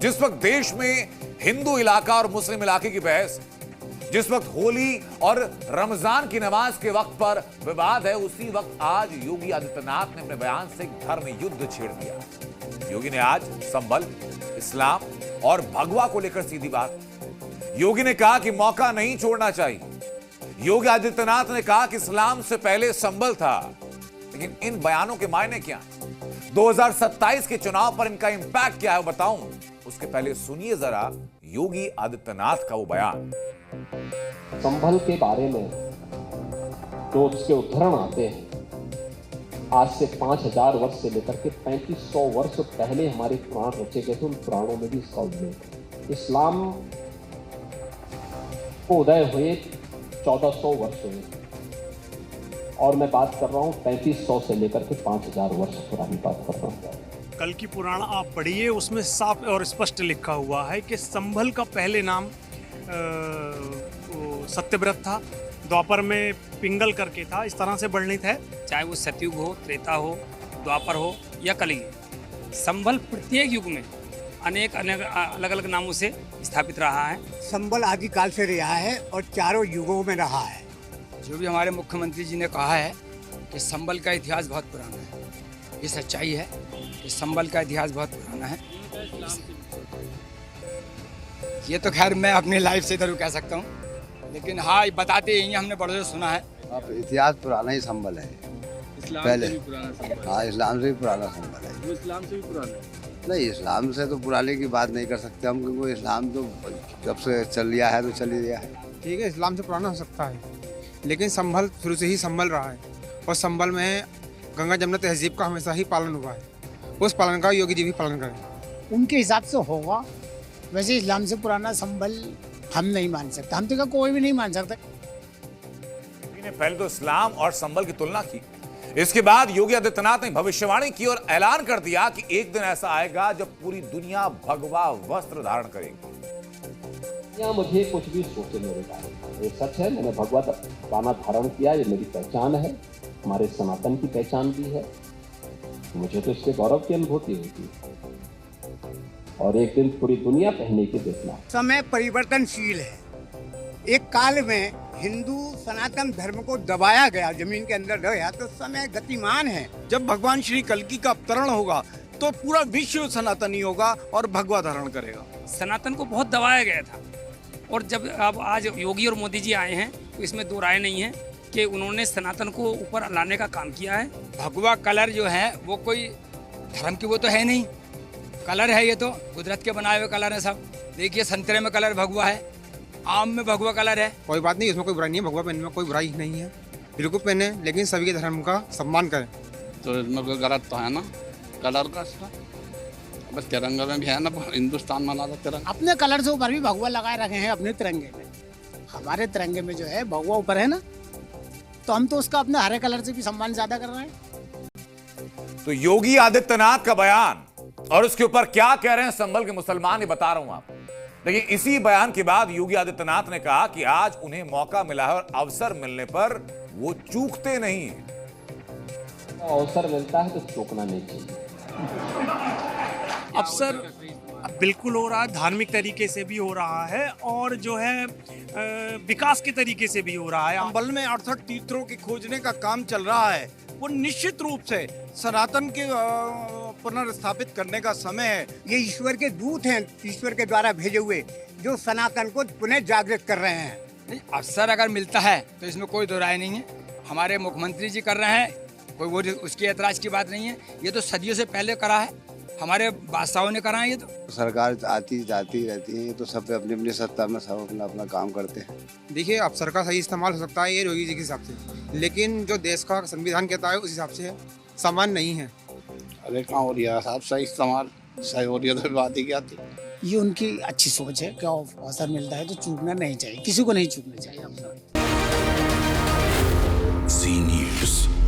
जिस वक्त देश में हिंदू इलाका और मुस्लिम इलाके की बहस, जिस वक्त होली और रमजान की नमाज के वक्त पर विवाद है, उसी वक्त आज योगी आदित्यनाथ ने अपने बयान से धर्म युद्ध छेड़ दिया। योगी ने आज संभल, इस्लाम और भगवा को लेकर सीधी बात। योगी ने कहा कि मौका नहीं छोड़ना चाहिए। योगी आदित्यनाथ ने कहा कि इस्लाम से पहले संभल था। लेकिन इन बयानों के मायने क्या हैं? 2027 के चुनाव पर इनका इंपैक्ट क्या है बताऊं, उसके पहले सुनिए जरा योगी आदित्यनाथ का वो बयान। संभल के बारे में जो उसके उद्धरण आते हैं, आज से 5000 वर्ष से लेकर के 3500 वर्ष पहले हमारे पुराण रचे गए थे, उन पुराणों में भी इसका उल्लेख है। इस्लाम को उदय हुए 1400 वर्ष हुए और मैं बात कर रहा हूं 3500 से लेकर के 5000 वर्ष पुरानी बात कर रहा हूं। कल की पुराण आप पढ़िए, उसमें साफ और स्पष्ट लिखा हुआ है कि संभल का पहले नाम सत्यव्रत था, द्वापर में पिंगल करके था, इस तरह से वर्णित है। चाहे वो सतयुग हो, त्रेता हो, द्वापर हो या कलयुग, संभल प्रत्येक युग में अनेक अलग अलग नामों से स्थापित रहा है। संभल आदिकाल से रहा है और चारों युगों में रहा है। जो भी हमारे मुख्यमंत्री जी ने कहा है कि संभल का इतिहास बहुत पुराना है, ये सच्चाई है कि संभल का इतिहास बहुत पुराना है। ये तो खैर मैं अपनी लाइफ से जरूर कह सकता हूँ, लेकिन हाँ बताते यही हमने बड़ों से सुना है। आप इतिहास पुराना ही संभल है। इस्लाम पहले से भी पुराना संभल। हाँ, इस्लाम से भी पुराना संभल है। वो इस्लाम से भी पुराना है। नहीं, इस्लाम से तो पुराने की बात नहीं कर सकते हम, क्योंकि इस्लाम तो जब से चल लिया है तो चल ही गया है। ठीक है, इस्लाम से पुराना हो सकता है, लेकिन संभल शुरू से ही संभल रहा है और संभल में गंगा जमुना तहजीब का हमेशा ही पालन हुआ है। उस पालन का योगी जी भी पालन करें। उनके हिसाब से होगा, वैसे इस्लाम से पुराना संभल हम नहीं मान सकते, हम तो कोई भी नहीं मान सकता। योगी ने पहले तो इस्लाम और संभल की तुलना की। इसके बाद योगी आदित्यनाथ ने भविष्यवाणी की और ऐलान कर दिया कि एक दिन ऐसा आएगा जब पूरी दुनिया भगवा वस्त्र धारण करेगी। या मुझे कुछ भी सोचे मेरे बारे में, ये सच है, मैंने भगवा बाना धारण किया, ये मेरी पहचान है, हमारे सनातन की पहचान भी है। मुझे तो इसके गौरव की अनुभूति होती है और एक दिन पूरी दुनिया पहनने की देखना। समय परिवर्तनशील है। एक काल में हिंदू सनातन धर्म को दबाया गया, जमीन के अंदर गया, तो समय गतिमान है। जब भगवान श्री कल्कि का अवतरण होगा तो पूरा विश्व सनातनी होगा और भगवा धारण करेगा। सनातन को बहुत दबाया गया था और जब अब आज योगी और मोदी जी आए हैं तो इसमें दो राय नहीं है कि उन्होंने सनातन को ऊपर लाने का काम किया है। भगवा कलर जो है वो कोई धर्म की वो तो है नहीं, कलर है, ये तो कुदरत के बनाए हुए कलर है सब। देखिए संतरे में कलर भगवा है, आम में भगवा कलर है। कोई बात नहीं, इसमें कोई बुराई नहीं है, भगवा पहनने में कोई बुराई नहीं है, बिल्कुल पहने, लेकिन सभी के धर्म का सम्मान करें। तो इसमें कोई गलत तो है ना कलर का इसका? बस तिरंगा में भी है ना, हिंदुस्तान मना था तिरंगा। अपने कलर से ऊपर भी भगवा लगाए रखे हैं अपने तिरंगे में। हमारे तिरंगे में जो है भगवा ऊपर है ना, तो हम तो उसका अपने हरे कलर से भी सम्मान ज्यादा कर रहे हैं। तो योगी आदित्यनाथ का बयान और उसके ऊपर क्या कह रहे हैं संभल के मुसलमान, ये बता रहा हूं आप। लेकिन इसी बयान के बाद योगी आदित्यनाथ ने कहा कि आज उन्हें मौका मिला है और अवसर मिलने पर वो चूकते नहीं हैं। अवसर मिलता है तो चूकना नहीं चाहिए। अवसर बिल्कुल हो रहा है, धार्मिक तरीके से भी हो रहा है और जो है विकास के तरीके से भी हो रहा है। संभल में 68 तीर्थों के खोजने का काम चल रहा है। वो निश्चित रूप से सनातन के पुनर्स्थापित करने का समय है। ये ईश्वर के दूत हैं, ईश्वर के द्वारा भेजे हुए, जो सनातन को पुनः जागृत कर रहे हैं। नहीं, अवसर अगर मिलता है तो इसमें कोई दो राय नहीं है। हमारे मुख्यमंत्री जी कर रहे हैं, कोई वो उसकी ऐतराज की बात नहीं है। ये तो सदियों से पहले करा है, हमारे बादशाहों ने करा है। ये तो सरकार आती जाती रहती है, ये तो सब अपनी अपनी सत्ता में सब अपना अपना काम करते हैं। देखिए, अवसर का सही इस्तेमाल हो सकता है ये योगी जी के हिसाब से, लेकिन जो देश का संविधान कहता है उस हिसाब से सम्मान नहीं है। अरे कहाँ हो रहा है साहब, सही इस्तेमाल सही हो रही है तो बात ही क्या थी। ये उनकी अच्छी सोच है कि अवसर मिलता है तो चूकना नहीं चाहिए, किसी को नहीं चूकना चाहिए अवसर। ज़ी न्यूज़।